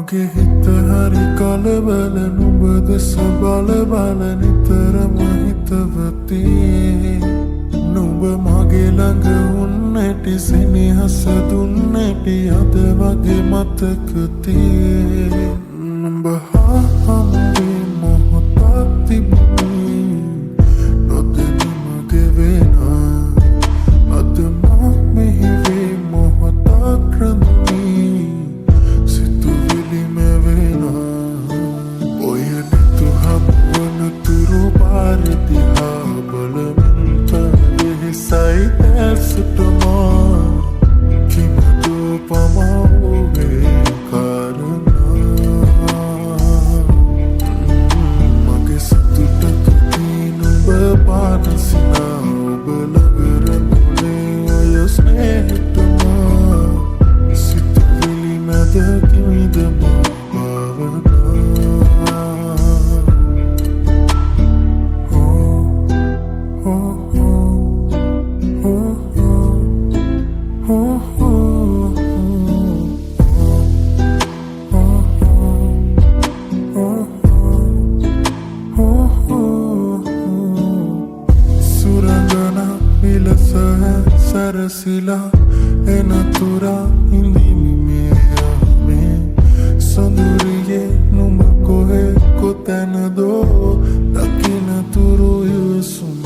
මගේ හිත හරි කලබල නුඹ දෙස බල බල නිතරම හිතවති නුඹ මගේ ළඟ උන්නැටි සෙනෙහස දුන්නැටි අද වගේ මතකති නුඹ හා හමුවේ මොහොතක් තිබුණේ නොදැනි මගේ වෙනා අද මා මෙහි වේ මොහොතක් රැඳුනේ සිතුවිලි මැවෙනා ඔය නැතු හමුවන තුරු පාර දිහා බලමින් තවෙහිසයි දැසටමා කිමදෝ පමාවේ කාරණා මගේ සතුටකදී නුඹ පානසිනා ඔබ ළඟ රැඳුනේ ඔය ස්නේහතමා සිතුවිලි මැද කිමිදම භාවනා සුරංගනා විලස සරසිලා එනතුරා හිඳිමිමේ සොඳුරියේ නුඹ කොහේ කොතැනදෝ දකිනතුරු යසුන්න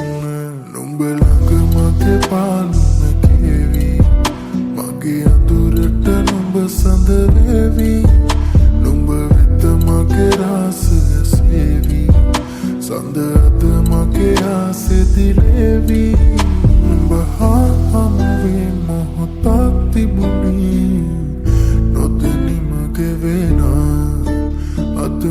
නුඹ ළඟ මගේ පාලුන කෙවි මගේ අඳුරට නුඹ සඳ වේවි නුඹ වෙත මගේ රාසය සේවි සඳ අද මගේ ආසෙ දිලේවි නුඹ හා හමුවේ මොහොතක් තිබුණේ නොදැනි මගේ වෙනා අද